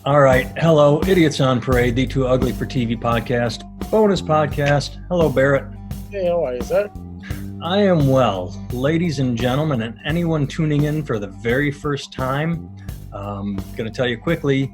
All right. Hello, Idiots on Parade, the Too Ugly for TV podcast, bonus podcast. Hello, Barrett. Hey, how are you, sir? I am well. Ladies and gentlemen, and anyone tuning in for the very first time, I'm going to tell you quickly,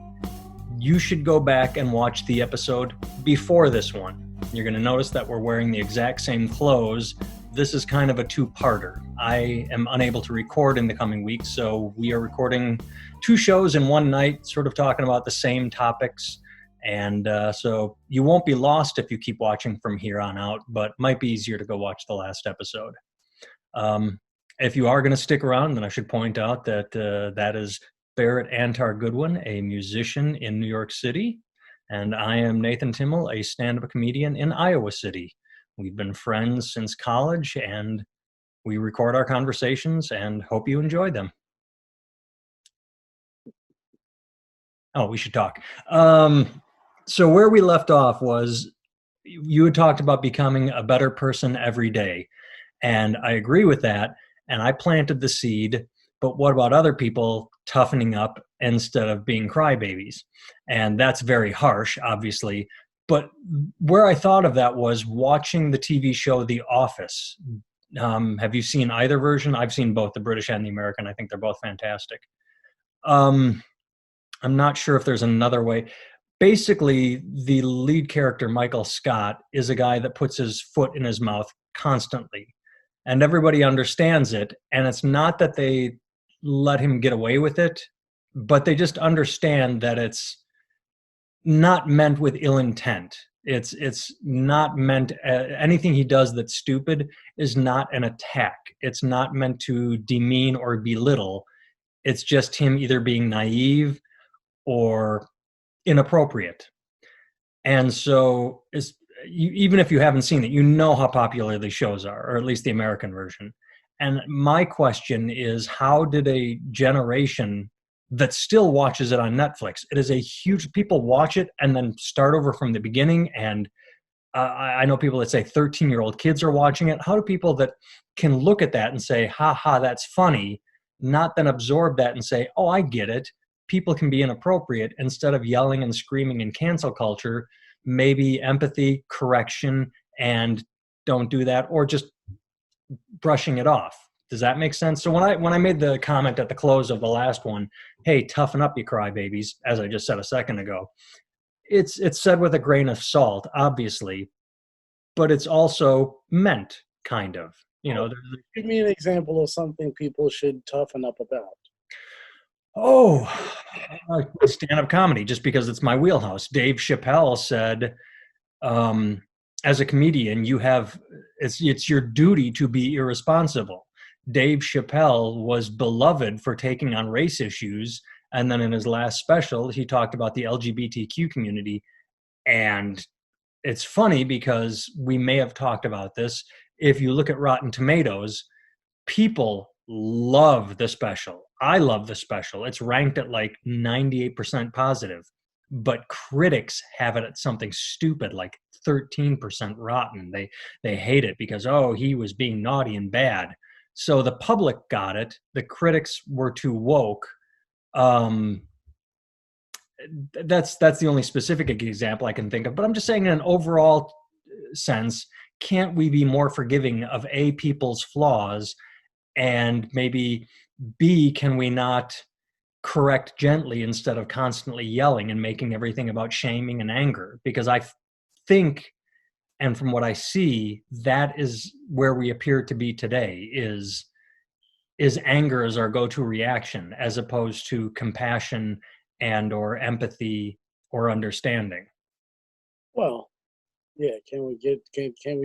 you should go back and watch the episode before this one. You're going to notice that we're wearing the exact same clothes. This is kind of a two-parter. I am unable to record in the coming weeks, so we are recording two shows in one night, sort of talking about the same topics. And so you won't be lost if you keep watching from here on out, but might be easier to go watch the last episode. If you are going to stick around, then I should point out that that is Barrett Antar Goodwin, a musician in New York City. And I am Nathan Timmel, a stand-up comedian in Iowa City. We've been friends since college, and we record our conversations and hope you enjoy them. Oh, we should talk. So where we left off was you had talked about becoming a better person every day. And I agree with that. And I planted the seed. But what about other people toughening up instead of being crybabies? And that's very harsh, obviously. But where I thought of that was watching the TV show The Office. Have you seen either version? I've seen both the British and the American. I think they're both fantastic. I'm not sure if there's another way. Basically, the lead character, Michael Scott, is a guy that puts his foot in his mouth constantly. And everybody understands it. And it's not that they let him get away with it, but they just understand that it's not meant with ill intent. It's not meant, anything he does that's stupid is not an attack. It's not meant to demean or belittle. It's just him either being naive or inappropriate. And so even if you haven't seen it, you know how popular these shows are, or at least the American version. And my question is, how did a generation that still watches it on Netflix, it is a huge, people watch it and then start over from the beginning. And I know people that say 13-year-old kids are watching it. How do people that can look at that and say, ha ha, that's funny, not then absorb that and say, oh, I get it. People can be inappropriate, instead of yelling and screaming in cancel culture, maybe empathy, correction, and don't do that, or just brushing it off. Does that make sense? So when I made the comment at the close of the last one, hey, toughen up, you crybabies, as I just said a second ago, it's said with a grain of salt, obviously, but it's also meant kind of. You know, Give me an example of something people should toughen up about. Stand-up comedy, just because it's my wheelhouse. Dave Chappelle said, as a comedian, it's your duty to be irresponsible. Dave Chappelle was beloved for taking on race issues, and then in his last special, he talked about the LGBTQ community. And it's funny because we may have talked about this. If you look at Rotten Tomatoes, people love the special. I love the special. It's ranked at like 98% positive, but critics have it at something stupid like 13% rotten. They hate it because, oh, he was being naughty and bad. So the public got it. The critics were too woke. That's the only specific example I can think of. But I'm just saying, in an overall sense, can't we be more forgiving of A, people's flaws, and maybe B, can we not correct gently instead of constantly yelling and making everything about shaming and anger? Because I think, and from what I see, that is where we appear to be today, is anger as our go-to reaction, as opposed to compassion and or empathy or understanding. Well, yeah, can we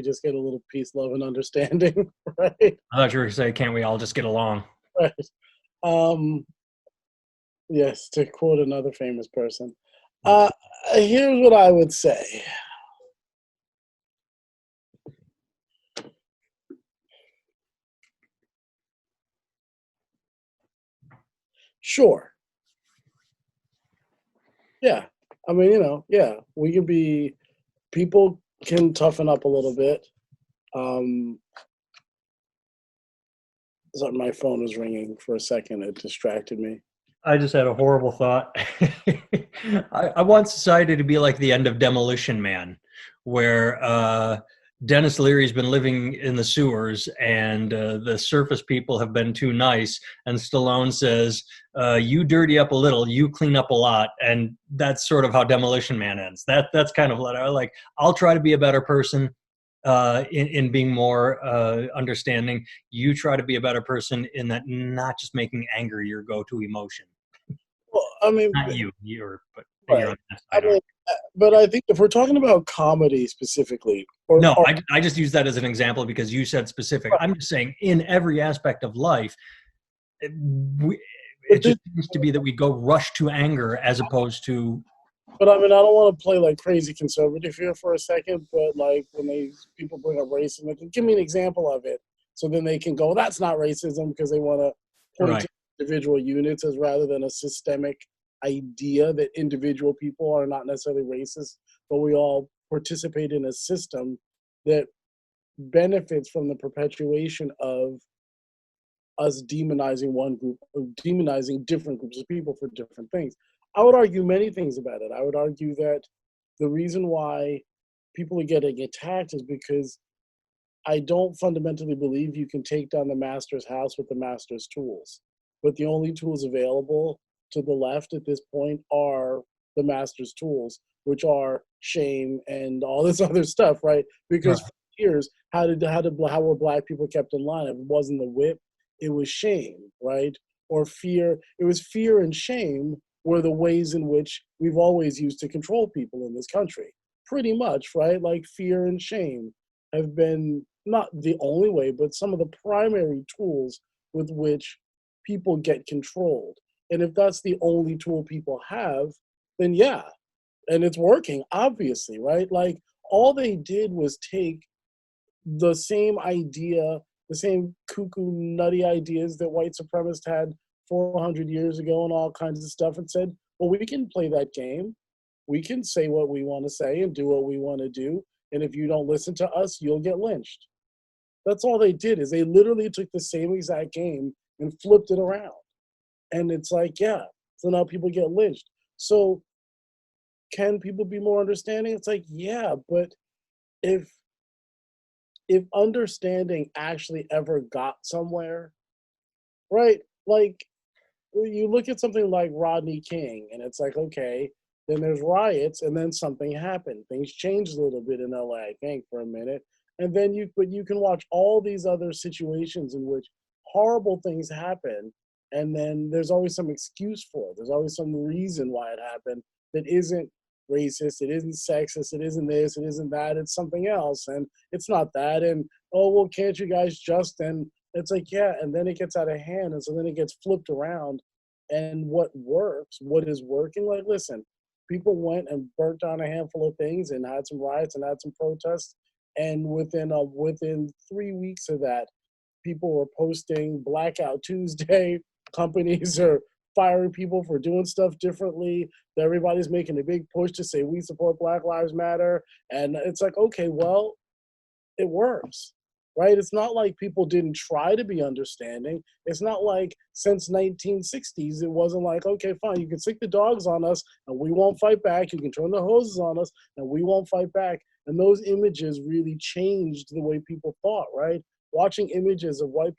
just get a little peace, love, and understanding, right? I thought you were going to say, can't we all just get along? Right. Yes, to quote another famous person. Here's what I would say. Sure. Yeah. I mean, yeah, we can be, people can toughen up a little bit. Sorry, my phone was ringing for a second. It distracted me. I just had a horrible thought. I want society to be like the end of Demolition Man, where Dennis Leary's been living in the sewers and the surface people have been too nice. And Stallone says, you dirty up a little, you clean up a lot. And that's sort of how Demolition Man ends. That's kind of what I like. I'll try to be a better person in being more understanding. You try to be a better person in that not just making anger your go-to emotion. Well, I mean, Not you, but you're right. on that I side, mean, aren't but I think if we're talking about comedy specifically, you? No, or I just use that as an example because you said specific. I'm just saying in every aspect of life, it, we, but it just seems to be that we go rush to anger as opposed to but I mean, I don't want to play like crazy conservative here for a second, but like when people bring up racism, like, give me an example of it, so then they can go, that's not racism, because they want to point right, to individual units as rather than a systemic idea that individual people are not necessarily racist, but we all participate in a system that benefits from the perpetuation of us demonizing one group, or demonizing different groups of people for different things. I would argue many things about it. I would argue that the reason why people are getting attacked is because I don't fundamentally believe you can take down the master's house with the master's tools. But the only tools available to the left at this point are the master's tools, which are shame and all this other stuff, right? Because right, for years, how were black people kept in line? If it wasn't the whip, it was shame, right? Or fear. It was fear and shame were the ways in which we've always used to control people in this country. Pretty much, right? Like fear and shame have been not the only way, but some of the primary tools with which people get controlled. And if that's the only tool people have, then yeah, and it's working, obviously, right? Like all they did was take the same idea, the same cuckoo nutty ideas that white supremacists had 400 years ago and all kinds of stuff and said, well, we can play that game. We can say what we want to say and do what we want to do. And if you don't listen to us, you'll get lynched. That's all they did is they literally took the same exact game and flipped it around. And it's like, yeah, so now people get lynched. So can people be more understanding? It's like, yeah, but if if understanding actually ever got somewhere, right? Like you look at something like Rodney King and it's like, okay, then there's riots and then something happened. Things changed a little bit in LA, I think, for a minute. And then you can watch all these other situations in which horrible things happen and then there's always some excuse for it. There's always some reason why it happened that isn't racist, it isn't sexist, it isn't this, it isn't that, it's something else. And it's not that. And oh well, can't you guys just, and it's like, yeah, and then it gets out of hand, and so then it gets flipped around. And what works, what is working, like, listen, people went and burnt down a handful of things and had some riots and had some protests, and within 3 weeks of that, people were posting Blackout Tuesday. Companies are firing people for doing stuff differently. Everybody's making a big push to say we support Black Lives Matter, and it's like, okay, well, it works, right? It's not like people didn't try to be understanding. It's not like since 1960s, it wasn't like, okay, fine, you can sick the dogs on us and we won't fight back. You can turn the hoses on us and we won't fight back. And those images really changed the way people thought, right? Watching images of white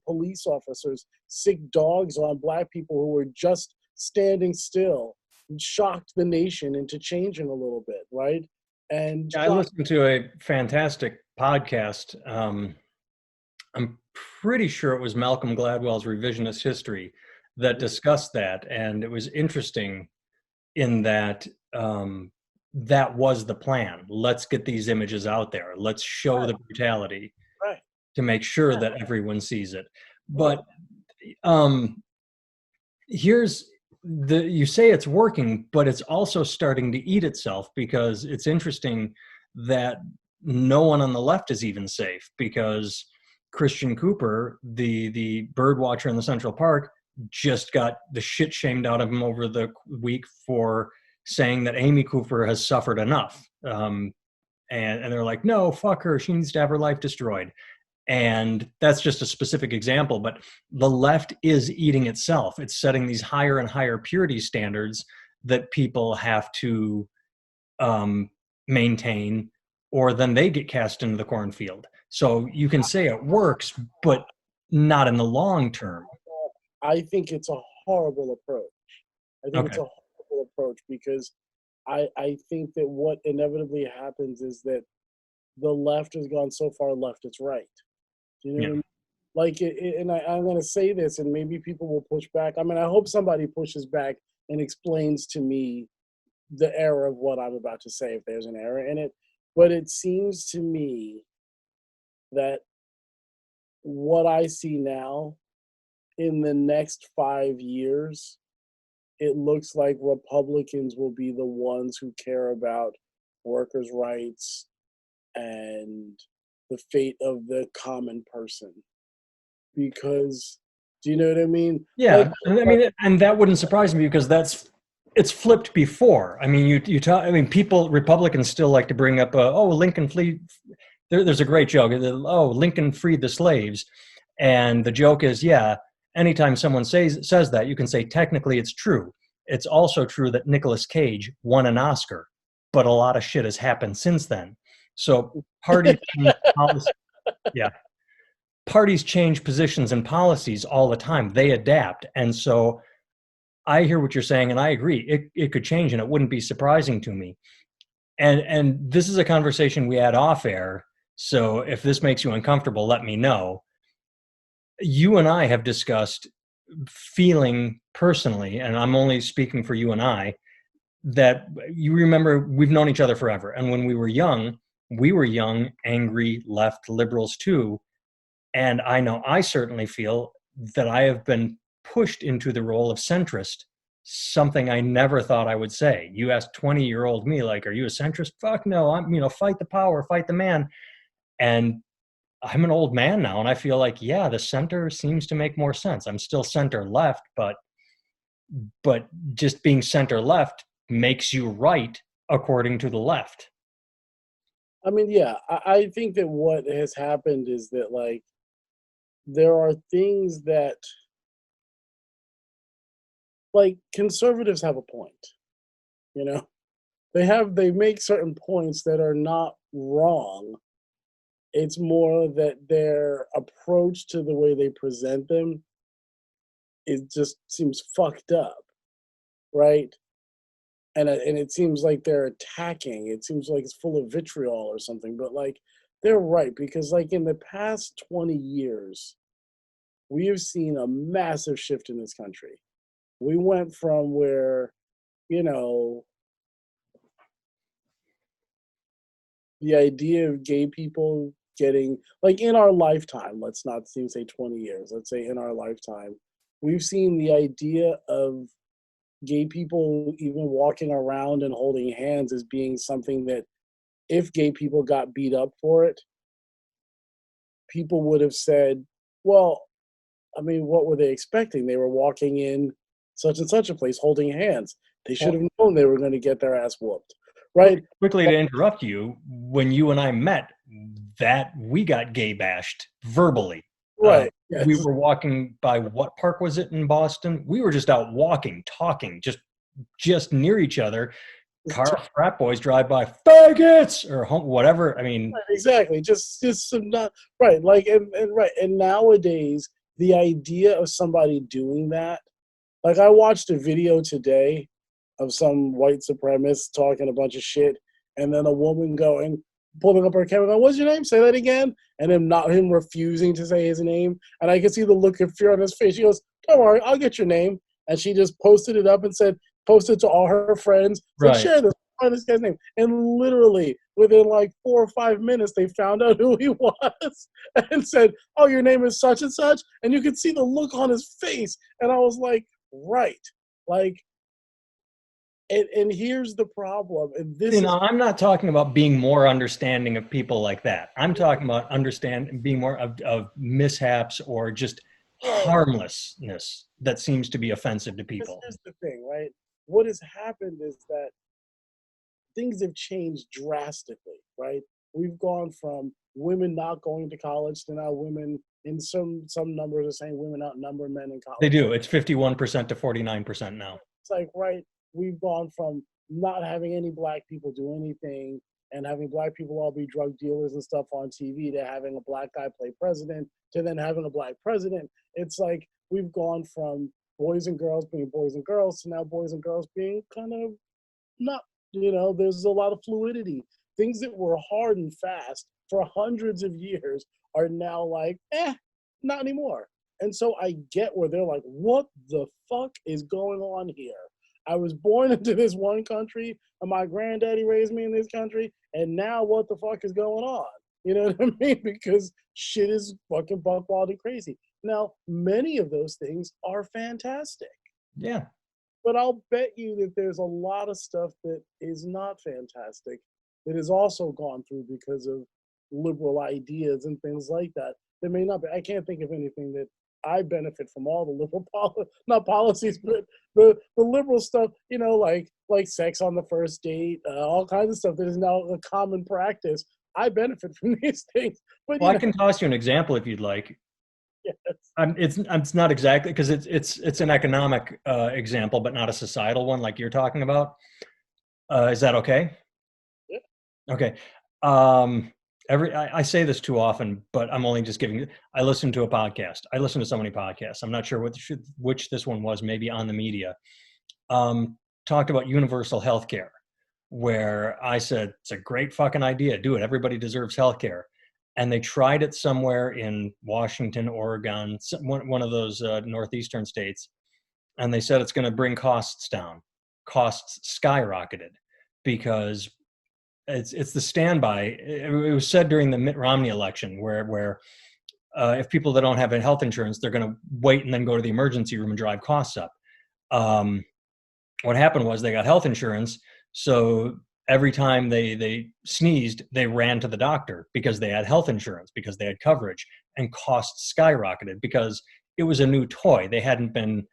police officers sick dogs on black people who were just standing still shocked the nation into changing a little bit, right? And I listened to a fantastic podcast. I'm pretty sure it was Malcolm Gladwell's Revisionist History that discussed that, and it was interesting in that that was the plan. Let's get these images out there. Let's show right, the brutality right, to make sure that everyone sees it. right. But um, here's the you say it's working, but it's also starting to eat itself because it's interesting that no one on the left is even safe because Christian Cooper, the bird watcher in the Central Park, just got the shit shamed out of him over the week for saying that Amy Cooper has suffered enough. And they're like, no, fuck her. She needs to have her life destroyed. And that's just a specific example, but the left is eating itself. It's setting these higher and higher purity standards that people have to um, maintain, or then they get cast into the cornfield. So you can say it works, but not in the long term. I think it's a horrible approach. I think it's Okay. a horrible approach because I think that what inevitably happens is that the left has gone so far left it's right. Do you know what Yeah. I mean? Like, I'm going to say this, and maybe people will push back. I mean, I hope somebody pushes back and explains to me the error of what I'm about to say, if there's an error in it. But it seems to me that what I see now in the next 5 years, it looks like Republicans will be the ones who care about workers' rights and the fate of the common person. Because, do you know what I mean? Like, Yeah, and I mean, and that wouldn't surprise me because it's flipped before. I mean, you talk. I mean, people Republicans still like to bring up, oh, Lincoln fleet. There's a great joke. Oh, Lincoln freed the slaves, and the joke is, yeah. Anytime someone says that, you can say technically it's true. It's also true that Nicolas Cage won an Oscar, but a lot of shit has happened since then. So parties change policy. Yeah, parties change positions and policies all the time. They adapt. And so I hear what you're saying and I agree. It could change and it wouldn't be surprising to me. And this is a conversation we had off air. So if this makes you uncomfortable, let me know. You and I have discussed feeling personally, and I'm only speaking for you and I, that you remember we've known each other forever. And when we were young, angry, left liberals too. And I know I certainly feel that I have been pushed into the role of centrist, something I never thought I would say. You ask 20-year-old me, like, are you a centrist? Fuck no, I'm, fight the power, fight the man. And I'm an old man now, and I feel like, yeah, the center seems to make more sense. I'm still center left, but just being center left makes you right according to the left. I mean, yeah, I think that what has happened is that, like, there are things that, like, conservatives have a point, you know? They make certain points that are not wrong. It's more that their approach to the way they present them, it just seems fucked up, right? And it seems like they're attacking. It seems like it's full of vitriol or something. But like, they're right because like in the past 20 years, we have seen a massive shift in this country. We went from where, you know, the idea of gay people getting like in our lifetime, let's not even say 20 years, let's say in our lifetime, we've seen the idea of gay people even walking around and holding hands as being something that if gay people got beat up for it, people would have said, well, I mean, what were they expecting? They were walking in such and such a place holding hands. They should Well, have known they were going to get their ass whooped, right? quickly to interrupt you, when you and I met, that we got gay bashed verbally. Right. We Yes. were walking by what park was it in Boston? We were just out walking, talking, just near each other. Car frat boys drive by, faggots or whatever. I mean, Right, exactly. Just some not right. Like and right. And nowadays, the idea of somebody doing that, like I watched a video today of some white supremacist talking a bunch of shit, and then a woman going, pulling up her camera, going, "What's your name? Say that again." And him refusing to say his name, and I could see the look of fear on his face. She goes, "Don't worry, I'll get your name." And she just posted it up and said, posted to all her friends, said, right. "Share this. Find this guy's name." And literally within like 4 or 5 minutes, they found out who he was and said, "Oh, your name is such and such." And you could see the look on his face, and I was like, "Right, like." And here's the problem, and this is I'm not talking about being more understanding of people like that. I'm talking about being more of mishaps or just right. harmlessness that seems to be offensive to people. Here's the thing, right? What has happened is that things have changed drastically, right? We've gone from women not going to college to now women in some numbers are saying women outnumber men in They college. do. It's 51% to 49% now. It's like, right, we've gone from not having any black people do anything and having black people all be drug dealers and stuff on TV to having a black guy play president to then having a black president. It's like we've gone from boys and girls being boys and girls to now boys and girls being kind of not, there's a lot of fluidity. Things that were hard and fast for hundreds of years are now like, not anymore. And so I get where they're like, what the fuck is going on here? I was born into this one country and my granddaddy raised me in this country. And now what the fuck is going on? You know what I mean? Because shit is fucking buck wild and crazy. Now, many of those things are fantastic. Yeah. But I'll bet you that there's a lot of stuff that is not fantastic that has also gone through because of liberal ideas and things like that. That may not be. I can't think of anything that I benefit from all the liberal not policies, but the liberal stuff, like sex on the first date, all kinds of stuff that is now a common practice. I benefit from these things. But Well, I can toss you an example if you'd like. Yes. It's not exactly because it's an economic example, but not a societal one like you're talking about. Is that okay? Yeah. Okay. I say this too often, but I'm only just giving. I listen to a podcast. I listen to so many podcasts. I'm not sure which this one was. Maybe On the Media. Talked about universal health care, where I said it's a great fucking idea. Do it. Everybody deserves health care. And they tried it somewhere in Washington, Oregon, one of those northeastern states, and they said it's going to bring costs down. Costs skyrocketed because it's the standby. It was said during the Mitt Romney election where if people that don't have health insurance, they're going to wait and then go to the emergency room and drive costs up. What happened was they got health insurance, so every time they sneezed, they ran to the doctor because they had health insurance, because they had coverage, and costs skyrocketed because it was a new toy. They hadn't been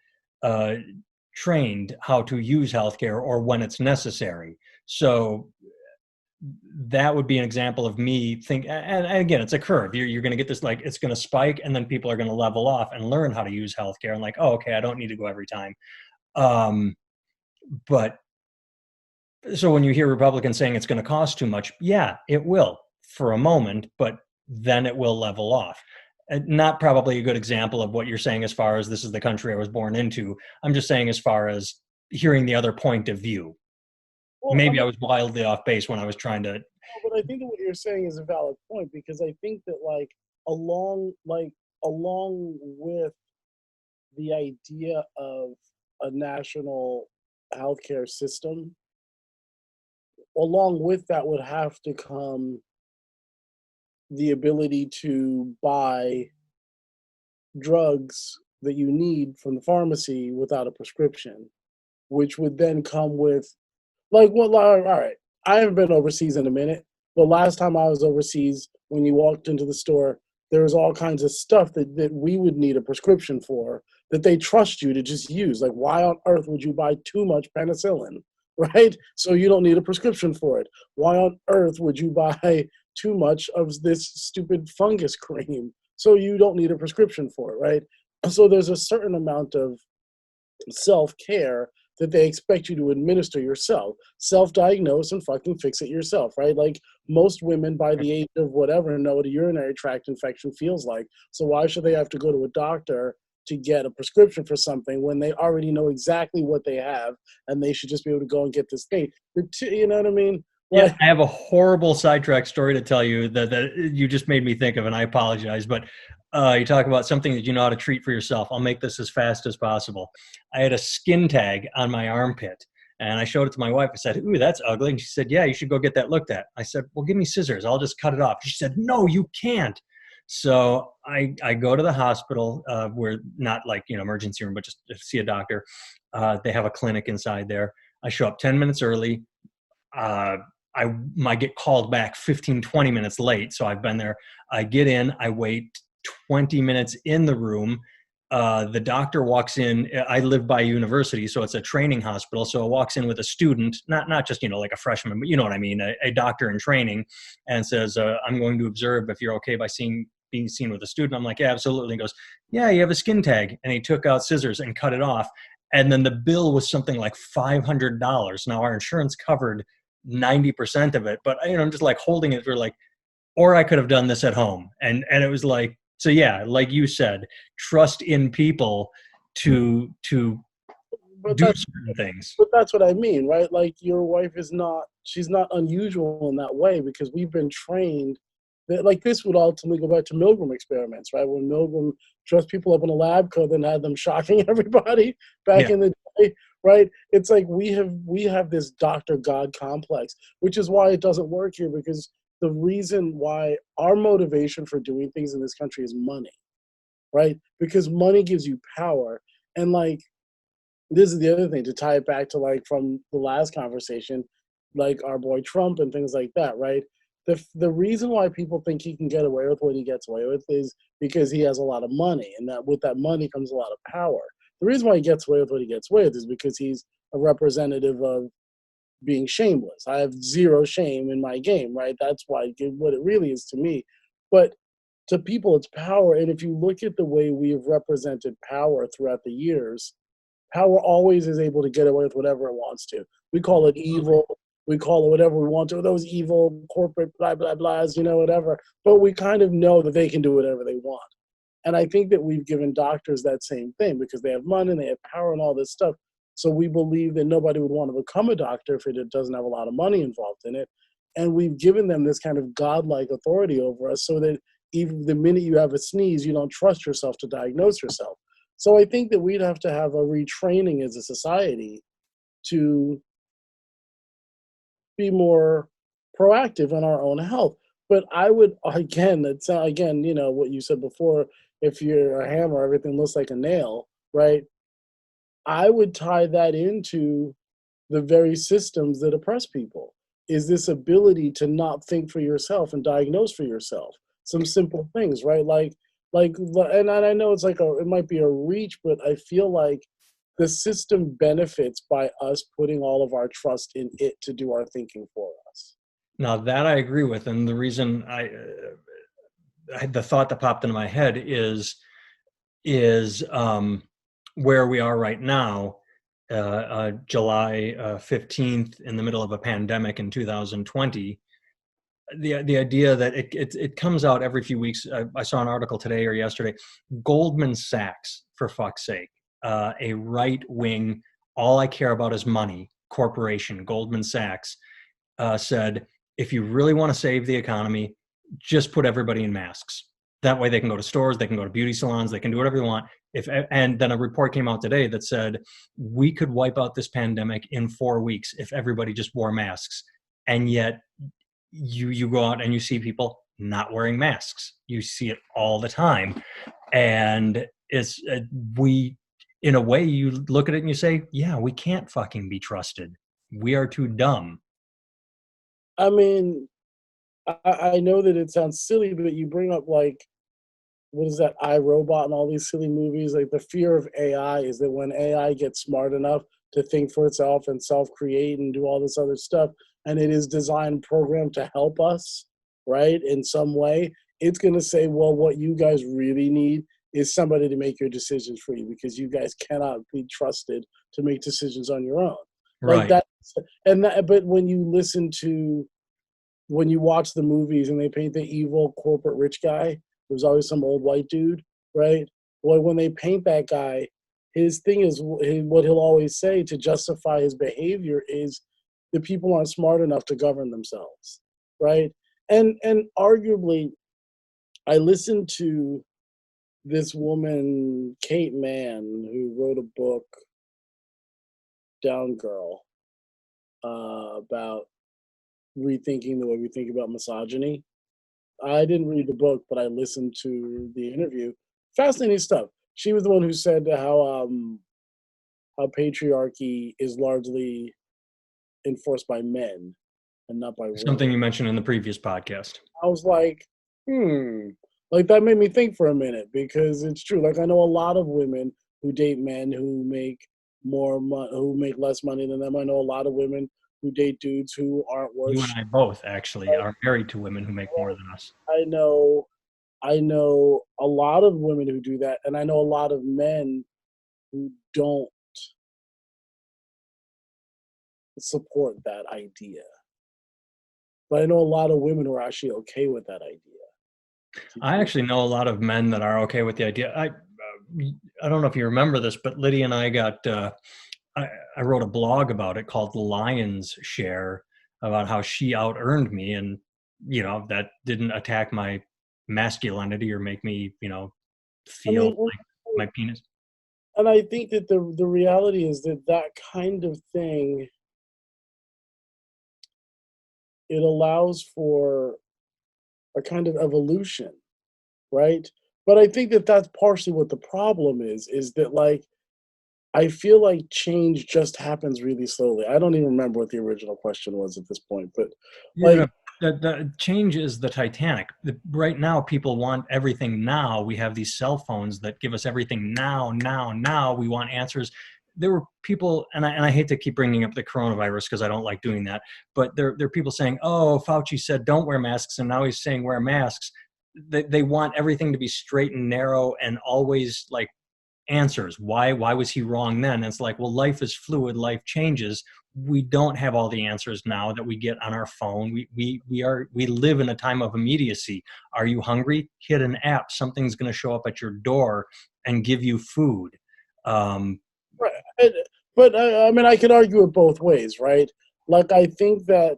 trained how to use healthcare or when it's necessary. So that would be an example of me and again, it's a curve. You're going to get this, like, it's going to spike and then people are going to level off and learn how to use healthcare and like, oh, okay, I don't need to go every time. But so when you hear Republicans saying it's going to cost too much, yeah, it will for a moment, but then it will level off. Not probably a good example of what you're saying as far as this is the country I was born into. I'm just saying as far as hearing the other point of view. Well, Maybe I was wildly off base when I was trying to. But I think that what you're saying is a valid point, because I think that along with the idea of a national healthcare system, along with that would have to come the ability to buy drugs that you need from the pharmacy without a prescription, which would then come with, all right, I haven't been overseas in a minute, but last time I was overseas, when you walked into the store, there was all kinds of stuff that we would need a prescription for that they trust you to just use. Like, why on earth would you buy too much penicillin, right? So you don't need a prescription for it. Why on earth would you buy too much of this stupid fungus cream? So you don't need a prescription for it, right? So there's a certain amount of self-care that they expect you to administer yourself, self-diagnose and fucking fix it yourself, right? Like, most women by the age of whatever know what a urinary tract infection feels like. So why should they have to go to a doctor to get a prescription for something when they already know exactly what they have and they should just be able to go and get this thing? You know what I mean? Yeah, I have a horrible sidetrack story to tell you that you just made me think of, and I apologize. But you talk about something that you know how to treat for yourself. I'll make this as fast as possible. I had a skin tag on my armpit, and I showed it to my wife. I said, "Ooh, that's ugly." And she said, "Yeah, you should go get that looked at." I said, "Well, give me scissors. I'll just cut it off." She said, "No, you can't." So I go to the hospital. We're not like, emergency room, but just to see a doctor. They have a clinic inside there. I show up 10 minutes early. I might get called back 15, 20 minutes late. So I've been there. I get in, I wait 20 minutes in the room. The doctor walks in. I live by university, so it's a training hospital. So it walks in with a student, not just, like a freshman, but you know what I mean, a doctor in training, and says, I'm going to observe if you're okay by being seen with a student. I'm like, yeah, absolutely. He goes, yeah, you have a skin tag. And he took out scissors and cut it off. and then the bill was something like $500. Now our insurance covered 90% of it, but I'm just like holding it for like, or I could have done this at home. And it was like, so yeah, like you said, trust in people to But do that's certain things. but that's what I mean, right? Like your wife is not she's not unusual in that way because we've been trained that like this would ultimately go back to Milgram experiments, right? When Milgram dressed people up in a lab coat and had them shocking everybody back Yeah. in the day, right? It's like we have this Dr. God complex, which is why it doesn't work here because the reason why our motivation for doing things in this country is money, right? Because money gives you power. And like this is the other thing to tie it back to like from the last conversation, like our boy Trump and things like that, right? The reason why people think he can get away with what he gets away with is because he has a lot of money, and that with that money comes a lot of power. The reason why he gets away with what he gets away with is because he's a representative of being shameless. I have zero shame in my game, right? That's why what it really is to me. But to people, it's power. And if you look at the way we have represented power throughout the years, power always is able to get away with whatever it wants to. We call it evil. We call it whatever we want to. Those evil corporate blah blah blahs, whatever. But we kind of know that they can do whatever they want. And I think that we've given doctors that same thing because they have money and they have power and all this stuff. So we believe that nobody would want to become a doctor if it doesn't have a lot of money involved in it. And we've given them this kind of godlike authority over us so that even the minute you have a sneeze, you don't trust yourself to diagnose yourself. So I think that we'd have to have a retraining as a society to be more proactive in our own health. But I would again, it's again, what you said before. If you're a hammer, everything looks like a nail, right? I would tie that into the very systems that oppress people. Is this ability to not think for yourself and diagnose for yourself? Some simple things, right? And I know it's like it might be a reach, but I feel like the system benefits by us putting all of our trust in it to do our thinking for us. Now that I agree with, and the reason the thought that popped into my head is where we are right now, July 15th, in the middle of a pandemic in 2020. The idea that it comes out every few weeks. I saw an article today or yesterday. Goldman Sachs, for fuck's sake, a right wing, all I care about is money corporation, Goldman Sachs, said, if you really want to save the economy, just put everybody in masks. That way they can go to stores, they can go to beauty salons, they can do whatever they want. And then a report came out today that said we could wipe out this pandemic in 4 weeks if everybody just wore masks. And yet you go out and you see people not wearing masks. You see it all the time. And it's we in a way, you look at it and you say, yeah, we can't fucking be trusted. We are too dumb. I mean, I know that it sounds silly, but you bring up like what is that iRobot and all these silly movies. Like the fear of AI is that when AI gets smart enough to think for itself and self-create and do all this other stuff, and it is designed programmed to help us, right, in some way, it's going to say, well, what you guys really need is somebody to make your decisions for you because you guys cannot be trusted to make decisions on your own. Like Right. that, but when you watch the movies and they paint the evil corporate rich guy, there's always some old white dude, right? Well, when they paint that guy, his thing is what he'll always say to justify his behavior is the people aren't smart enough to govern themselves, right? And arguably, I listened to this woman, Kate Mann, who wrote a book, Down Girl, about rethinking the way we think about misogyny. I didn't read the book, but I listened to the interview. Fascinating stuff. She was the one who said how patriarchy is largely enforced by men and not by women. Something you mentioned in the previous podcast. I was like, like that made me think for a minute because it's true. Like I know a lot of women who date men who make who make less money than them. I know a lot of women who date dudes who aren't worth You and I both actually are married to women who make more than us. I know I know a lot of women who do that, and I know a lot of men who don't. support that idea. But I know a lot of women who are actually okay with that idea. I actually know a lot of men that are okay with the idea. I don't know if you remember this, but Lydia and I got I, I wrote a blog about it called The Lion's Share, about how she out earned me, and that didn't attack my masculinity or make me I feel mean, like my penis. and I think that the reality is that that kind of thing, it allows for a kind of evolution, right? But I think that that's partially what the problem is that like I feel like change just happens really slowly. I don't even remember what the original question was at this point, but You know, like, the change is the Titanic. Right now, people want everything now. We have these cell phones that give us everything now, now, now. We want answers. There were people, and I hate to keep bringing up the coronavirus because I don't like doing that, but there are people saying, "Oh, Fauci said don't wear masks, and now he's saying wear masks." They want everything to be straight and narrow and always like answers. Why was he wrong then? And it's like, well, life is fluid, life changes. We don't have all the answers now that we get on our phone. We live in a time of immediacy. Are you hungry? Hit an app. Something's going to show up at your door and give you food. Um, right, but I mean, I could argue it both ways, right? Like, I think that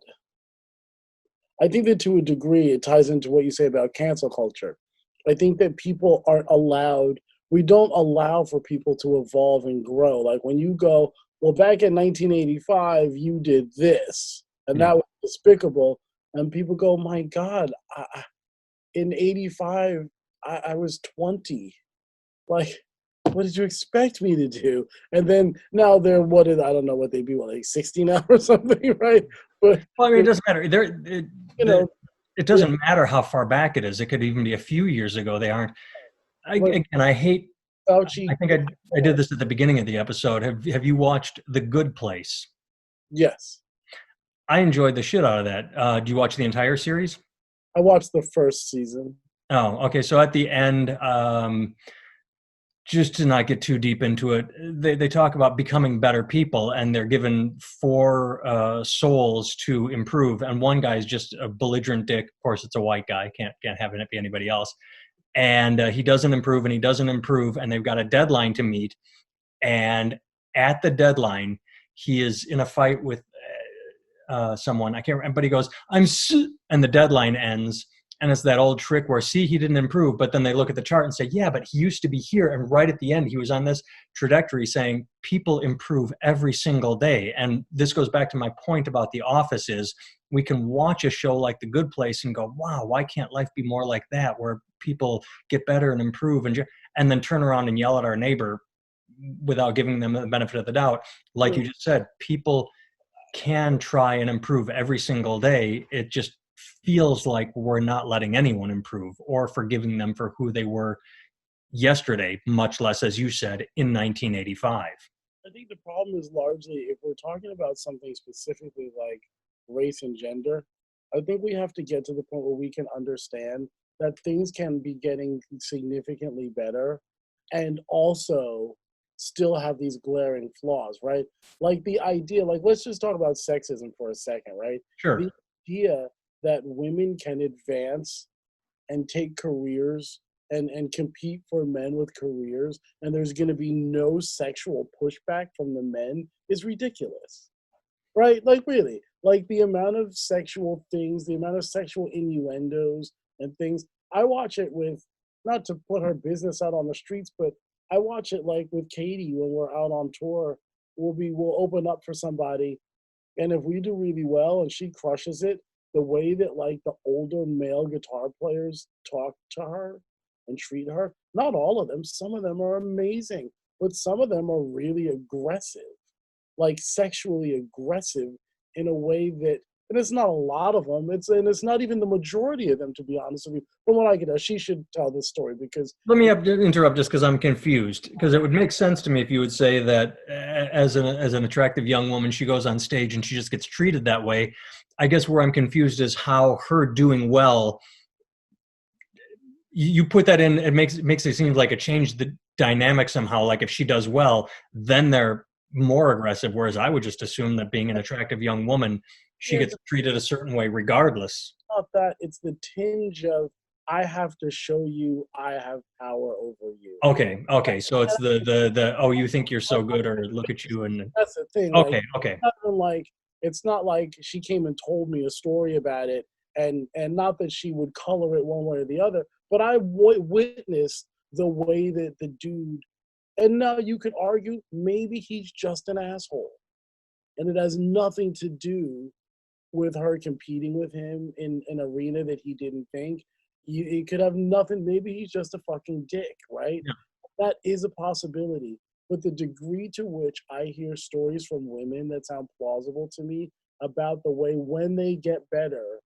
to a degree, it ties into what you say about cancel culture. I think that people aren't allowed, we don't allow for people to evolve and grow. Like when you go, well, back in 1985, you did this, and yeah. that was despicable. And people go, my God, in 85, I was 20. Like, what did you expect me to do? And then now they're, I don't know what they'd be, what, like 60 now or something, right? But, Well, I mean, it but doesn't matter. you know, It yeah, doesn't matter how far back it is. It could even be a few years ago. They aren't. but And I hate. I Fauci, think I did this at the beginning of the episode. Have you watched The Good Place? yes. I enjoyed the shit out of that. Do you watch the entire series? I watched the first season. Oh, okay. So at the end, just to not get too deep into it, they talk about becoming better people, and they're given four souls to improve. And one guy is just a belligerent dick. Of course, it's a white guy. Can't have it be anybody else. And he doesn't improve, and he doesn't improve, and they've got a deadline to meet. And at the deadline, he is in a fight with someone. I can't remember, but he goes, and the deadline ends. And it's that old trick where, see, he didn't improve. But then they look at the chart and say, yeah, but he used to be here. And right at the end, he was on this trajectory saying people improve every single day. And this goes back to my point about The Office is we can watch a show like The Good Place and go, wow, why can't life be more like that, where people get better and improve, and then turn around and yell at our neighbor without giving them the benefit of the doubt. Like you just said, people can try and improve every single day. It just feels like we're not letting anyone improve or forgiving them for who they were yesterday, much less, as you said, in 1985. I think the problem is largely if we're talking about something specifically like race and gender, I think we have to get to the point where we can understand that things can be getting significantly better and also still have these glaring flaws, right? Like the idea, like let's just talk about sexism for a second, right? The Sure. idea that women can advance and take careers and compete for men with careers and there's going to be no sexual pushback from the men is ridiculous, right? Like really, like the amount of sexual things, the amount of sexual innuendos and things. I watch it with, not to put her business out on the streets, but I watch it like with Katie when we're out on tour. We'll open up for somebody, and if we do really well and she crushes it, the way that like the older male guitar players talk to her and treat her, not all of them, some of them are amazing, but some of them are really aggressive, like sexually aggressive in a way that, and it's not a lot of them. It's not even the majority of them, to be honest with you. From what I can tell, she should tell this story because Let me interrupt just because I'm confused. Because it would make sense to me if you would say that as an attractive young woman, she goes on stage and she just gets treated that way. I guess where I'm confused is how her doing well, you put that in, it makes it seem like it changed the dynamic somehow. Like if she does well, then they're more aggressive, whereas I would just assume that being an attractive young woman, she Here's gets treated a certain way regardless. not that, it's the tinge of I have to show you I have power over you. Okay, okay. So it's the oh, you think you're so good, or look at you, and That's the thing. Like, okay, okay. not even like it's not like she came and told me a story about it, and not that she would color it one way or the other, but I witnessed the way that the dude. And now you could argue maybe he's just an asshole, and it has nothing to do with her competing with him in an arena that he didn't think. It could have nothing. Maybe he's just a fucking dick, right? Yeah. That is a possibility. But the degree to which I hear stories from women that sound plausible to me about the way when they get better,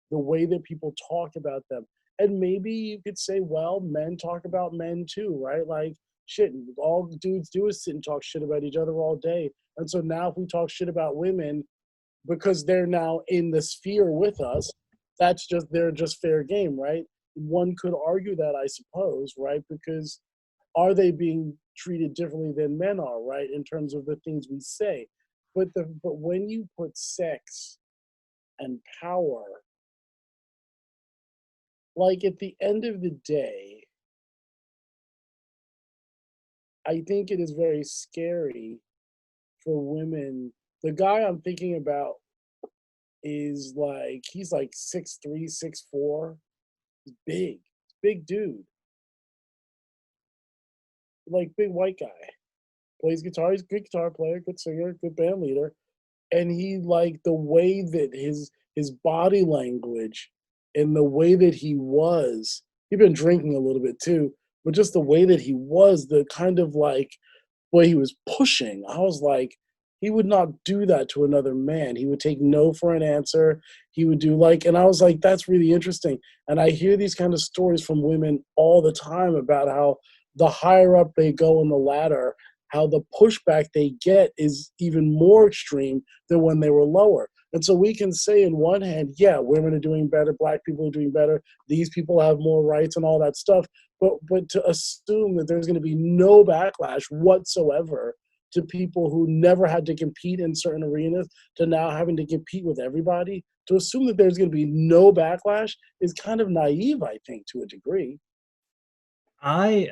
the way that people talk about them. And maybe you could say, well, men talk about men too, right? Like, shit, all dudes do is sit and talk shit about each other all day. And so now if we talk shit about women, because they're now in the sphere with us, they're just fair game, right? One could argue that, I suppose, right? Because are they being treated differently than men are, right? In terms of the things we say. But when you put sex and power, like at the end of the day, I think it is very scary for women. The guy I'm thinking about is like he's like 6'3", 6'4", big, big dude, like big white guy. Plays guitar. He's a good guitar player, good singer, good band leader. And he like the way that his body language and the way that he was. He'd been drinking a little bit too, but just the way that he was, the kind of like way he was pushing. I was like, he would not do that to another man. He would take no for an answer. He would do like, and I was like, that's really interesting. And I hear these kind of stories from women all the time about how the higher up they go in the ladder, how the pushback they get is even more extreme than when they were lower. And so we can say, in one hand, yeah, women are doing better, black people are doing better, these people have more rights and all that stuff. But to assume that there's going to be no backlash whatsoever to people who never had to compete in certain arenas to now having to compete with everybody, to assume that there's going to be no backlash is kind of naive, I think, to a degree. I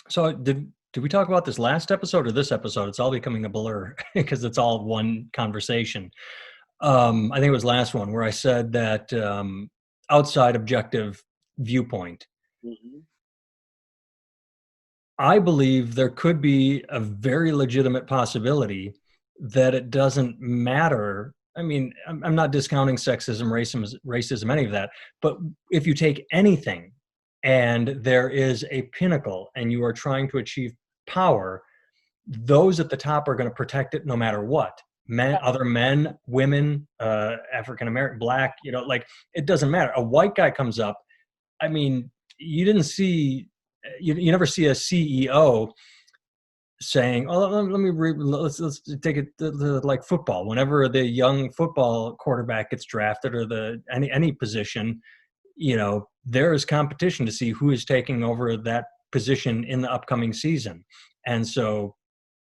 so did we talk about this last episode or this episode? It's all becoming a blur because it's all one conversation. I think it was last one where I said that outside objective viewpoint. Mm-hmm. I believe there could be a very legitimate possibility that it doesn't matter. I mean, I'm not discounting sexism, racism, any of that. But if you take anything and there is a pinnacle and you are trying to achieve power, those at the top are going to protect it no matter what. Men, other men, women, African American, black, like it doesn't matter. A white guy comes up. I mean, you didn't see you never see a CEO saying, "Oh, let's take it like football. Whenever the young football quarterback gets drafted, or any position, there is competition to see who is taking over that position in the upcoming season." And so,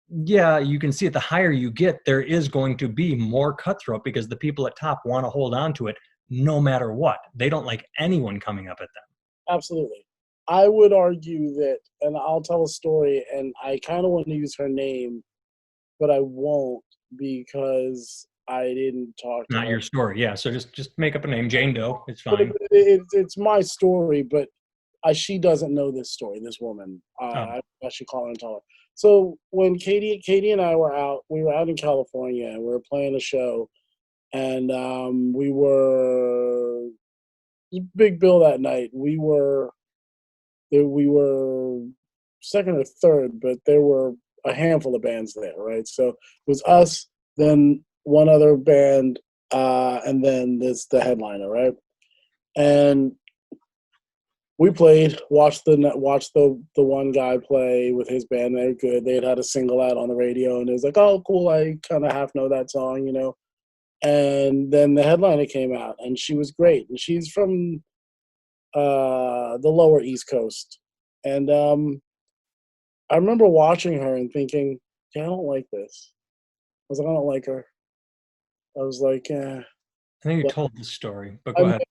yeah, you can see it. The higher you get, there is going to be more cutthroat because the people at top want to hold on to it no matter what. They don't like anyone coming up at them. Absolutely. I would argue that, and I'll tell a story, and I kind of want to use her name, but I won't because I didn't talk to Not her. your story. Yeah. So just make up a name, Jane Doe. It's But fine. it's my story, but she doesn't know this story, this woman. Oh, I should call her and tell her. So when Katie and I were out, we were out in California, and we were playing a show, and we were big bill that night. We were second or third, but there were a handful of bands there, right? So it was us, then one other band, and then the headliner, right? And we played, watched the one guy play with his band. They're good. They had a single out on the radio, and it was like, oh, cool. I kind of half know that song, you know. And then the headliner came out, and she was great, and she's from the lower East Coast, and I remember watching her and thinking, yeah, I don't like this. I was like, I don't like her. I was like, I think you but told this story, but go I ahead.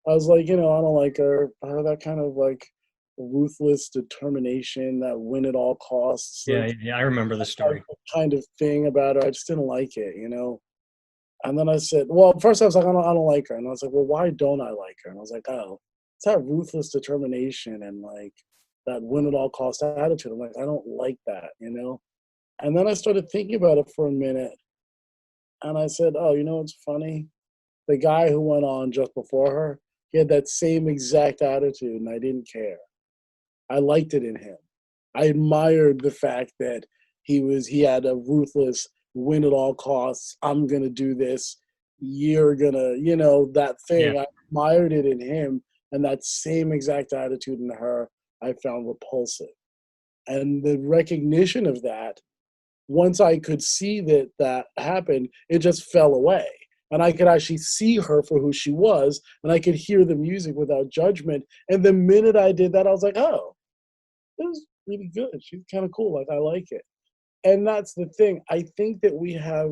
I was like, I don't like her. That kind of like ruthless determination, that win at all costs, Yeah, like yeah, I remember the that story. kind of thing about her. I just didn't like it. And then I said, well, first I was like, I don't like her. And I was like, well, why don't I like her? And I was like, oh, it's that ruthless determination and like that win at all cost attitude. I'm like, I don't like that. And then I started thinking about it for a minute and I said, oh, what's funny? The guy who went on just before her, he had that same exact attitude and I didn't care. I liked it in him. I admired the fact that he had a ruthless win at all costs. I'm gonna do this. You're gonna, that Yeah, thing. I admired it in him, and that same exact attitude in her, I found repulsive. And the recognition of that, once I could see that that happened, it just fell away. And I could actually see her for who she was, and I could hear the music without judgment. And the minute I did that, I was like, oh, it was really good. She's kind of cool. Like I like it. And that's the thing. I think that we have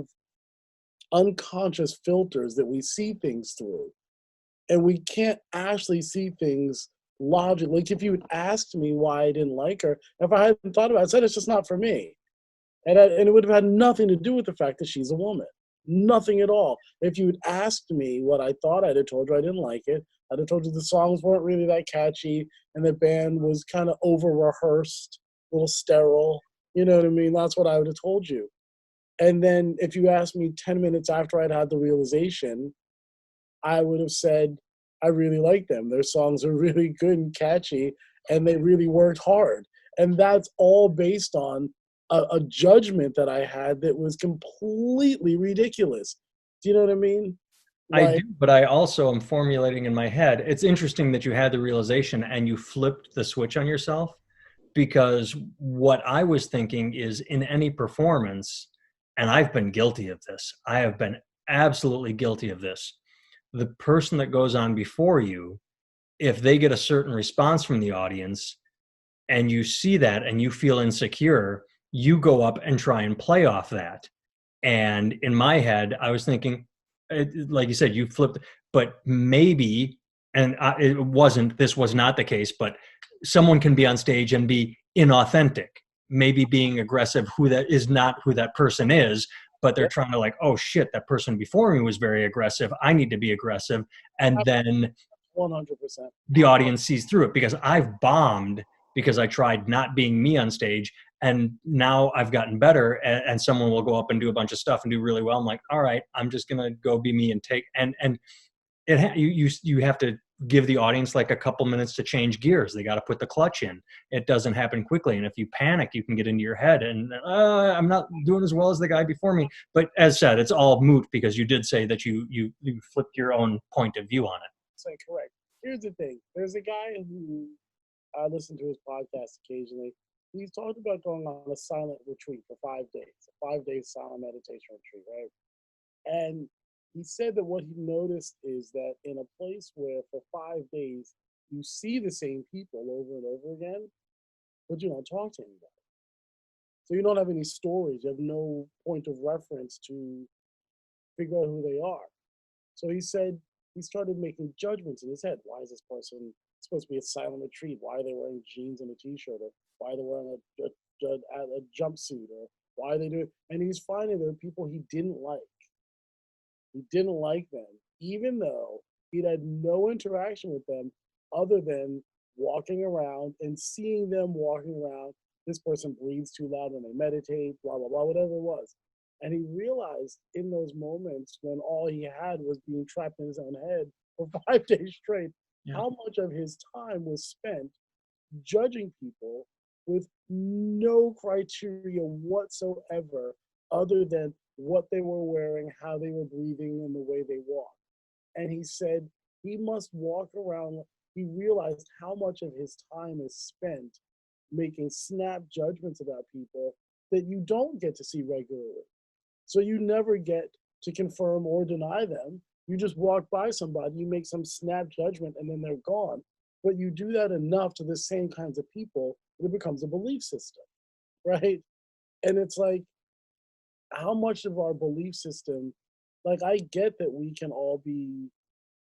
unconscious filters that we see things through, and we can't actually see things logically. Like if you had asked me why I didn't like her, if I hadn't thought about it, I said it's just not for me. And it would have had nothing to do with the fact that she's a woman. Nothing at all. If you had asked me what I thought, I'd have told you I didn't like it. I'd have told you the songs weren't really that catchy and the band was kind of over rehearsed, a little sterile. You know what I mean? That's what I would have told you. And then if you asked me 10 minutes after I'd had the realization, I would have said, I really like them. Their songs are really good and catchy, and they really worked hard. And that's all based on a judgment that I had that was completely ridiculous. Do you know what I mean? I do, Like, but I also am formulating in my head. It's interesting that you had the realization and you flipped the switch on yourself because what I was thinking is in any performance, and I've been guilty of this, I have been absolutely guilty of this. The person that goes on before you, if they get a certain response from the audience and you see that and you feel insecure, you go up and try and play off that. And in my head, I was thinking, like you said, you flipped, but maybe, and it wasn't, this was not the case, but someone can be on stage and be inauthentic, maybe being aggressive, who that is not who that person is, but they're yeah, trying to like, oh shit, that person before me was very aggressive. I need to be aggressive. And then 100%. the audience sees through it because I've bombed because I tried not being me on stage. And now I've gotten better, and someone will go up and do a bunch of stuff and do really well. I'm like, all right, I'm just gonna go be me and take and you have to give the audience like a couple minutes to change gears. They got to put the clutch in. It doesn't happen quickly, and if you panic, you can get into your head. And I'm not doing as well as the guy before me. But as said, it's all moot because you did say that you flipped your own point of view on it. It's incorrect. Here's the thing. There's a guy who I listen to his podcast occasionally. He's talked about going on a silent retreat for 5 days, a 5 day silent meditation retreat, right? And he said that what he noticed is that in a place where for 5 days you see the same people over and over again, but you don't talk to anybody. So you don't have any stories. You have no point of reference to figure out who they are. So he said he started making judgments in his head. Why is this person supposed to be a silent retreat? Why are they wearing jeans and a t-shirt? Or why are they wearing a jumpsuit? Or why are they doing? And he's finding there are people he didn't like. He didn't like them, even though he'd had no interaction with them other than walking around and seeing them walking around. This person breathes too loud when they meditate, blah, blah, blah, whatever it was. And he realized in those moments when all he had was being trapped in his own head for 5 days straight, Yeah. how much of his time was spent judging people with no criteria whatsoever other than what they were wearing, how they were breathing, and the way they walked. And he said he must walk around. He realized how much of his time is spent making snap judgments about people that you don't get to see regularly. So you never get to confirm or deny them. You just walk by somebody, you make some snap judgment, and then they're gone. But you do that enough to the same kinds of people, it becomes a belief system, right? and it's like, how much of our belief system, like, I get that we can all be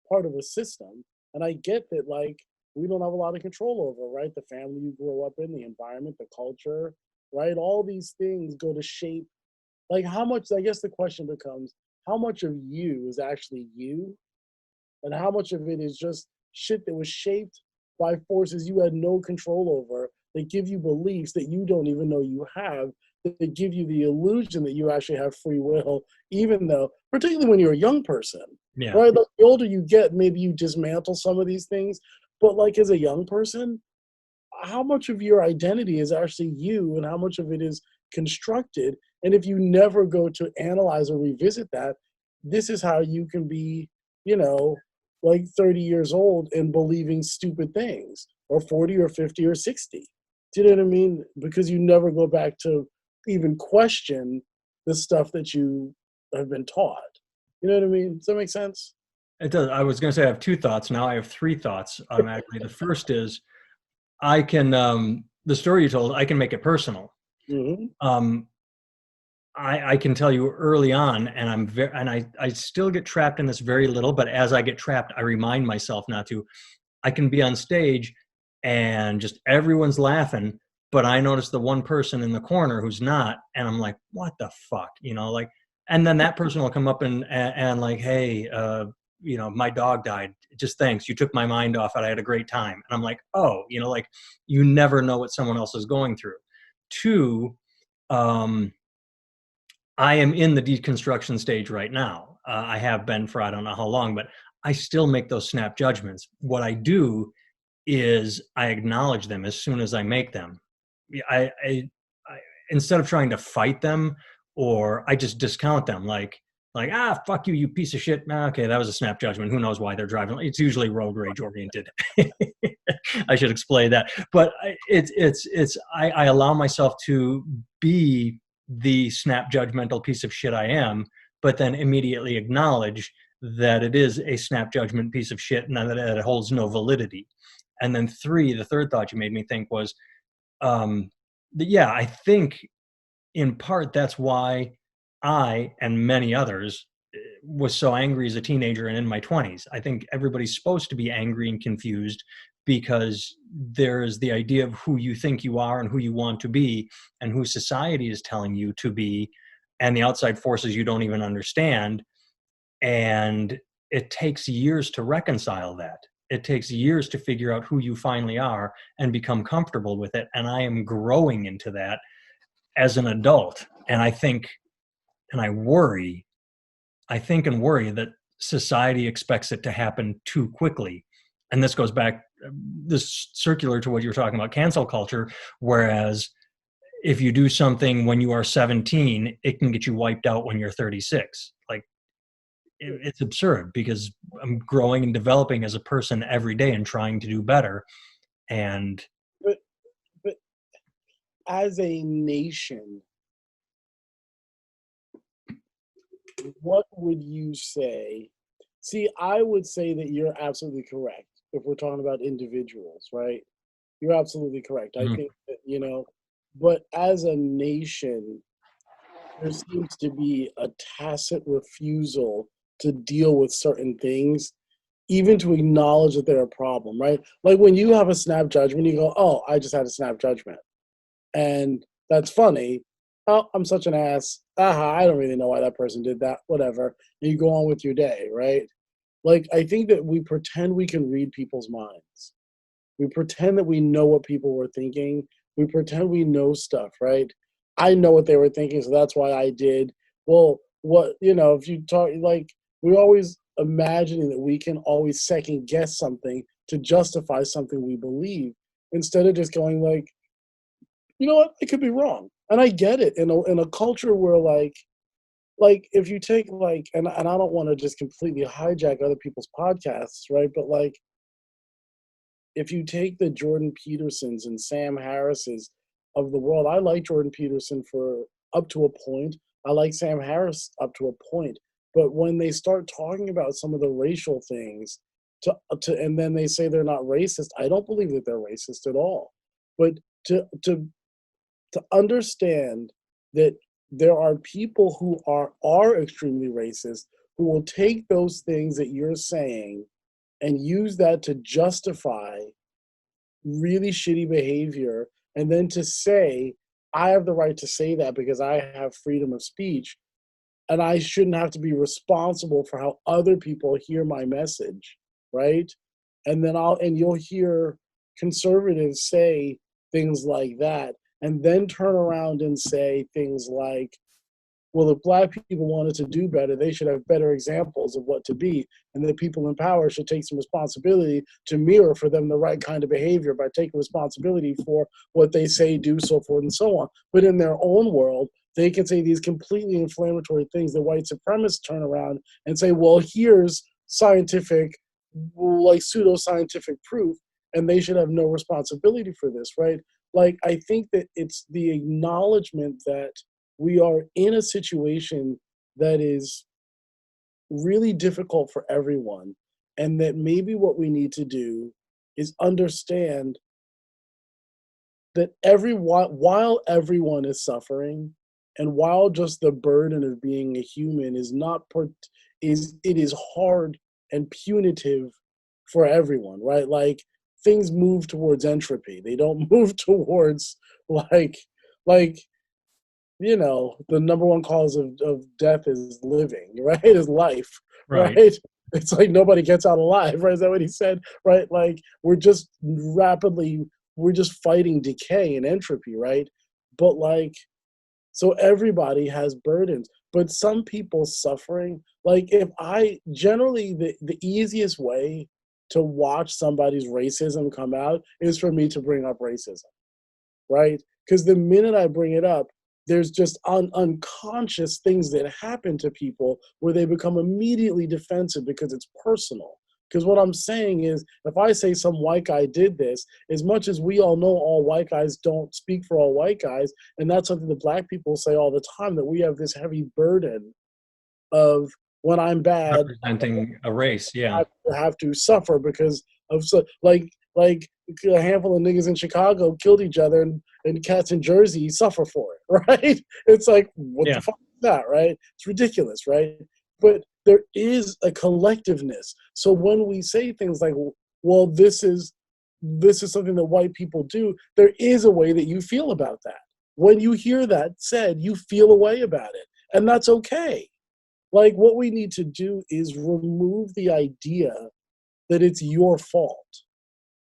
part of a system, and I get that, like, we don't have a lot of control over, right? The family you grow up in, the environment, the culture, right? All these things go to shape, like, how much, I guess the question becomes, how much of you is actually you, and how much of it is just shit that was shaped by forces you had no control over, that give you beliefs that you don't even know you have, that give you the illusion that you actually have free will, even though, particularly when you're a young person, Yeah. right? Like, the older you get, maybe you dismantle some of these things, but like as a young person, how much of your identity is actually you and how much of it is constructed? And if you never go to analyze or revisit that, this is how you can be, you know, like 30 years old and believing stupid things, or 40 or 50 or 60. Do you know what I mean? Because you never go back to even question the stuff that you have been taught. You know what I mean? Does that make sense? It does. I was going to say I have two thoughts. Now I have three thoughts automatically. The first is I can, the story you told, I can make it personal. Hmm. Um, I can tell you early on, and I still get trapped in this very little, but as I get trapped, I remind myself not to. I can be on stage and just everyone's laughing, but I notice the one person in the corner who's not, and I'm like, what the fuck, like, and then that person will come up and like, hey, my dog died. Just thanks. You took my mind off it. I had a great time. And I'm like, oh, like you never know what someone else is going through. Two, um, I am in the deconstruction stage right now. I have been for I don't know how long, but I still make those snap judgments. What I do is I acknowledge them as soon as I make them. Yeah, I instead of trying to fight them, or I just discount them, like fuck you, you piece of shit. Ah, okay, that was a snap judgment. Who knows why they're driving? It's usually road rage oriented. I should explain that, but I allow myself to be the snap judgmental piece of shit I am, but then immediately acknowledge that it is a snap judgment piece of shit and that it holds no validity. And then three, the third thought you made me think was, yeah, I think in part that's why I and many others was so angry as a teenager and in my 20s. I think everybody's supposed to be angry and confused because there's the idea of who you think you are and who you want to be and who society is telling you to be, and the outside forces you don't even understand. And it takes years to reconcile that. It takes years to figure out who you finally are and become comfortable with it. And I am growing into that as an adult. And I think, and I think and worry that society expects it to happen too quickly. And this goes back, this circular to what you were talking about, cancel culture. Whereas if you do something when you are 17, it can get you wiped out when you're 36. Like, it's absurd because I'm growing and developing as a person every day and trying to do better. And But but as a nation, what would you say? See, I would say that you're absolutely correct if we're talking about individuals, right? You're absolutely correct. I mm, think that, but as a nation, there seems to be a tacit refusal to deal with certain things, even to acknowledge that they're a problem, right? Like when you have a snap judgment, you go, oh, I just had a snap judgment. And that's funny. Oh, I'm such an ass. Aha, I don't really know why that person did that. Whatever. And you go on with your day, right? Like, I think that we pretend we can read people's minds. We pretend that we know what people were thinking. We pretend we know stuff, right? I know what they were thinking, so that's why I did. Well, if you talk, like, we're always imagining that we can always second guess something to justify something we believe, instead of just going, like, you know what, I could be wrong. And I get it in a culture where, like if you take, like, and I don't want to just completely hijack other people's podcasts, right? But like, if you take the Jordan Petersons and Sam Harris's of the world, I like Jordan Peterson for up to a point. I like Sam Harris up to a point. But when they start talking about some of the racial things, and then they say they're not racist, I don't believe that they're racist at all. But to to understand that there are people who are extremely racist who will take those things that you're saying and use that to justify really shitty behavior, and then to say, I have the right to say that because I have freedom of speech, and I shouldn't have to be responsible for how other people hear my message, right? And you'll hear conservatives say things like that, and then turn around and say things like, well, if black people wanted to do better, they should have better examples of what to be, and the people in power should take some responsibility to mirror for them the right kind of behavior by taking responsibility for what they say, do, so forth and so on. But in their own world, they can say these completely inflammatory things. The white supremacists turn around and say, well, here's scientific, like pseudo-scientific proof, and they should have no responsibility for this, right? Like, I think that it's the acknowledgement that we are in a situation that is really difficult for everyone, and that maybe what we need to do is understand that while everyone is suffering, and while just the burden of being a human is not is it is hard and punitive for everyone, right? Like, things move towards entropy, they don't move towards like like the number one cause of death is living, right? Is life, right? Right. It's like nobody gets out alive, right? Is that what he said? Right? Like, we're just fighting decay and entropy, right? But like, so everybody has burdens, but some people suffering. Like, if I generally the easiest way to watch somebody's racism come out is for me to bring up racism, right? Because the minute I bring it up, there's just unconscious things that happen to people where they become immediately defensive because it's personal. Because what I'm saying is, if I say some white guy did this, as much as we all know all white guys don't speak for all white guys, and that's something that black people say all the time, that we have this heavy burden of, when I'm bad, Representing a race. Yeah. have to suffer because of, so like a handful of niggas in Chicago killed each other, and cats in Jersey suffer for it, right? It's like, what the Yeah. fuck is that, right? It's ridiculous, right? But there is a collectiveness. So when we say things like, well, this is something that white people do, there is a way that you feel about that. When you hear that said, you feel a way about it, and that's okay. Like, what we need to do is remove the idea that it's your fault,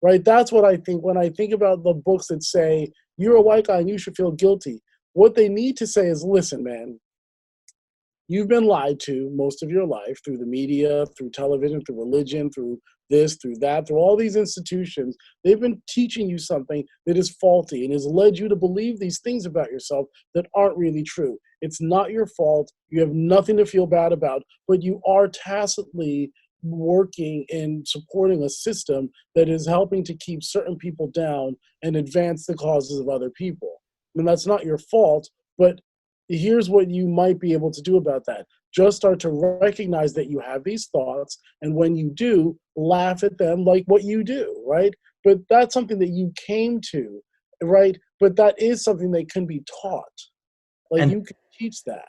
right? That's what I think when I think about the books that say you're a white guy and you should feel guilty. What they need to say is, listen, man, you've been lied to most of your life through the media, through television, through religion, through this, through that, through all these institutions. They've been teaching you something that is faulty and has led you to believe these things about yourself that aren't really true. It's not your fault. You have nothing to feel bad about, but you are tacitly working and supporting a system that is helping to keep certain people down and advance the causes of other people. And that's not your fault, but here's what you might be able to do about that. Just start to recognize that you have these thoughts, and when you do, laugh at them like what you do, right? But that's something that you came to, right? But that is something that can be taught. Like, And you can teach that.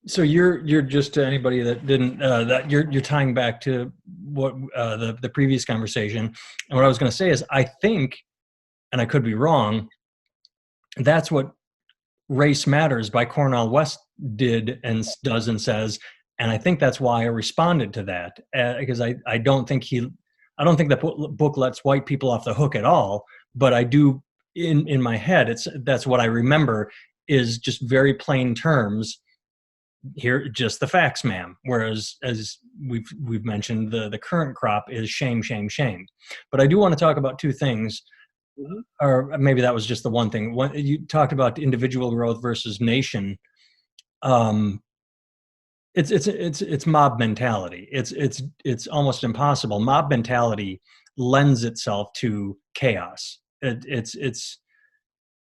so you're just to anybody that didn't that you're tying back to what the previous conversation. And what I was going to say is, I think, and I could be wrong, that's what Race Matters by Cornel West did and does and says, and I think that's why I responded to that, because I don't think the book lets white people off the hook at all, but I do, in my head, that's what I remember, is just very plain terms. Here, just the facts, ma'am. Whereas, as we've mentioned, the current crop is shame, shame, shame. But I do want to talk about two things, Mhm. or maybe that was just the one thing. One, you talked about individual growth versus nation. Um, it's mob mentality. It's almost impossible. Mob mentality lends itself to chaos.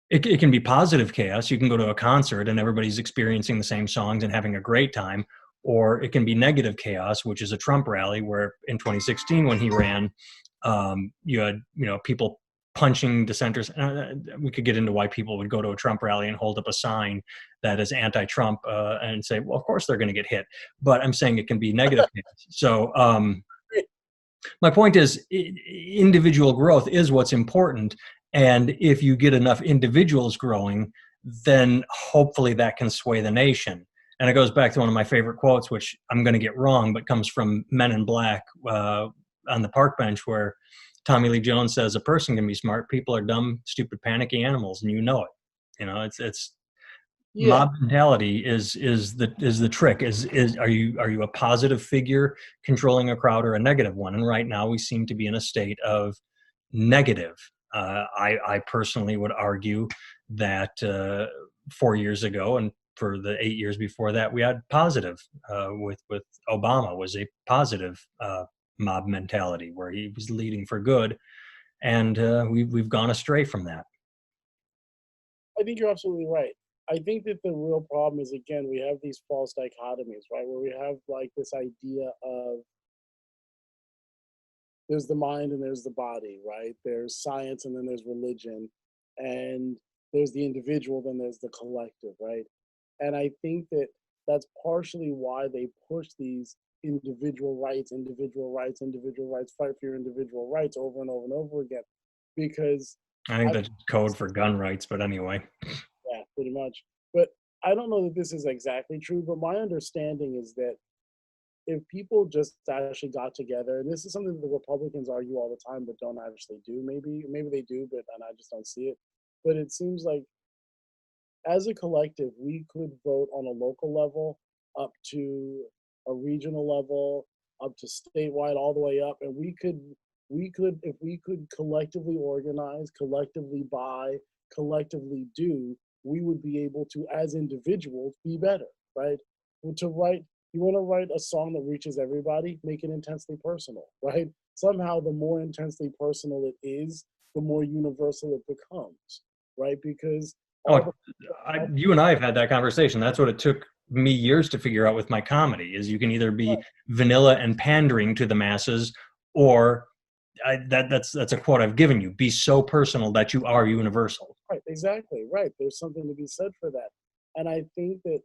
It can be positive chaos. You can go to a concert and everybody's experiencing the same songs and having a great time, or it can be negative chaos, which is a Trump rally where in 2016 when he ran, you had people punching dissenters. We could get into why people would go to a Trump rally and hold up a sign that is anti-Trump and say, well, of course they're going to get hit. But I'm saying it can be negative. So my point is individual growth is what's important. And if you get enough individuals growing, then hopefully that can sway the nation. And it goes back to one of my favorite quotes, which I'm going to get wrong, but comes from Men in Black on the park bench, where Tommy Lee Jones says, a person can be smart. People are dumb, stupid, panicky animals, and you know it. You know, it's Yeah, mob mentality is the trick. Is are you a positive figure controlling a crowd, or a negative one? And right now we seem to be in a state of negative. I personally would argue that 4 years ago and for the 8 years before that, we had positive. With Obama was a positive mob mentality where he was leading for good, and we've gone astray from that. I think you're absolutely right. I think that the real problem is, again, we have these false dichotomies, right? Where we have like this idea of there's the mind and there's the body, right? There's science and then there's religion, and there's the individual, then there's the collective, right? And I think that that's partially why they push these individual rights, individual rights, individual rights, fight for your individual rights over and over and over again. Because I think I, that's code for gun rights, but anyway. yeah, pretty much. But I don't know that this is exactly true, but my understanding is that if people just actually got together, and this is something that the Republicans argue all the time, but don't actually do. Maybe they do, but and I just don't see it. But it seems like as a collective, we could vote on a local level, up to a regional level, up to statewide, all the way up, and we could if we could collectively organize, collectively buy, collectively do, we would be able to, as individuals, be better, right? To write, you want to write a song that reaches everybody, make it intensely personal, right? Somehow, the more intensely personal it is, the more universal it becomes, right? Because all Oh, the you and I have had that conversation. That's what it took me years to figure out with my comedy. Is you can either be vanilla and pandering to the masses, or that's a quote I've given you. Be so personal that you are universal. right, exactly, right. There's something to be said for that. And I think that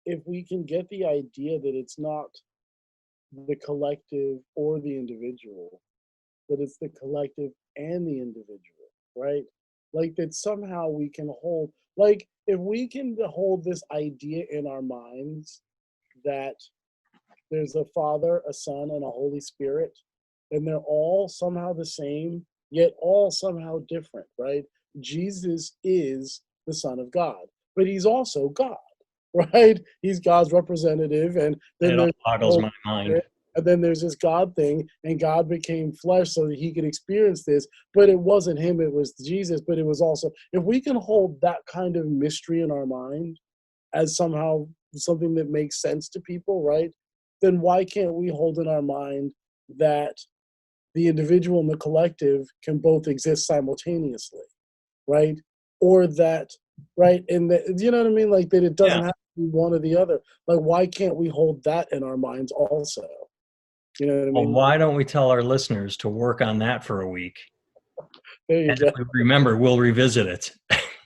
if we can get the idea that it's not the collective or the individual, that it's the collective and the individual, right? Like that somehow we can hold, like if we can hold this idea in our minds that there's a Father, a Son, and a Holy Spirit, and they're all somehow the same, yet all somehow different, right? Jesus is the Son of God, but he's also God, right? He's God's representative, and then It all there's the boggles Holy my mind. Spirit, and then there's this God thing, and God became flesh so that he could experience this, but it wasn't him, it was Jesus, but it was also, if we can hold that kind of mystery in our mind as somehow something that makes sense to people, right? Then why can't we hold in our mind that the individual and the collective can both exist simultaneously, right? Or that, right? And that, you know what I mean? Like that it Yeah. doesn't have to be one or the other. Like, why can't we hold that in our minds also? You know what I Well, mean? why don't we tell our listeners to work on that for a week? There you And if go. we remember, we'll revisit it.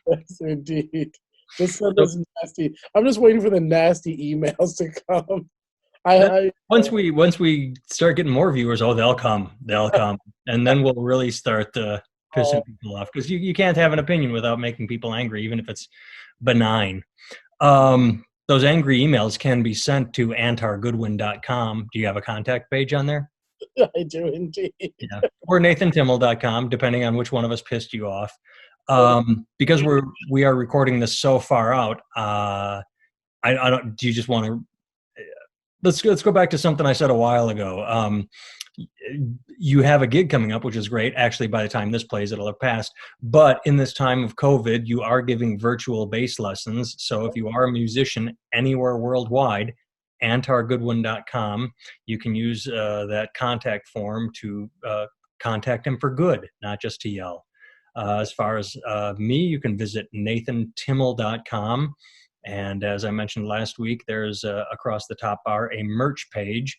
Yes, indeed. Just send So us nasty. I'm just waiting for the nasty emails to come. I, that, I once we start getting more viewers, oh, they'll come, and then we'll really start uh, pissing people off, because you can't have an opinion without making people angry, even if it's benign. Those angry emails can be sent to antargoodwin.com. Do you have a contact page on there? I do indeed. Yeah. Or nathantimmel.com, depending on which one of us pissed you off. Because we are recording this so far out, I don't. Do you just want to? Let's go back to something I said a while ago. You have a gig coming up, which is great. Actually, by the time this plays, it'll have passed. But in this time of COVID, you are giving virtual bass lessons. So if you are a musician anywhere worldwide, antargoodwin.com, you can use that contact form to contact him for good, not just to yell. As far as me, you can visit nathantimmel.com. And as I mentioned last week, there's across the top bar a merch page.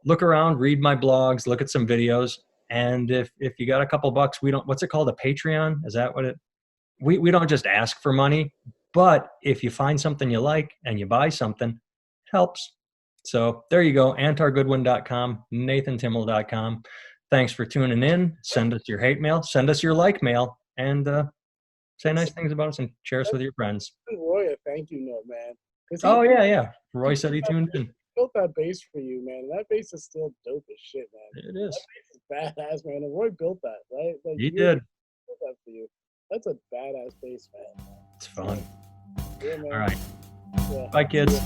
Look around, read my blogs, look at some videos, And if you got a couple bucks, we don't, what's it called? A Patreon? Is that what it, we don't just ask for money, but if you find something you like and you buy something, it helps. So there you go. AntarGoodwin.com, NathanTimmel.com. Thanks for tuning in. Send us your hate mail, send us your like mail, and say nice things about us and share us with your friends. Roy a thank you note, man. Because Oh, yeah, yeah. Roy said he tuned in. built that bass for you, man. That bass is still dope as shit, man. It is. That bass is badass, man. And Roy built that, right? Like He you did. built that for you. That's a badass bass, man. It's fun. Yeah, man. All right. Yeah. Bye, kids.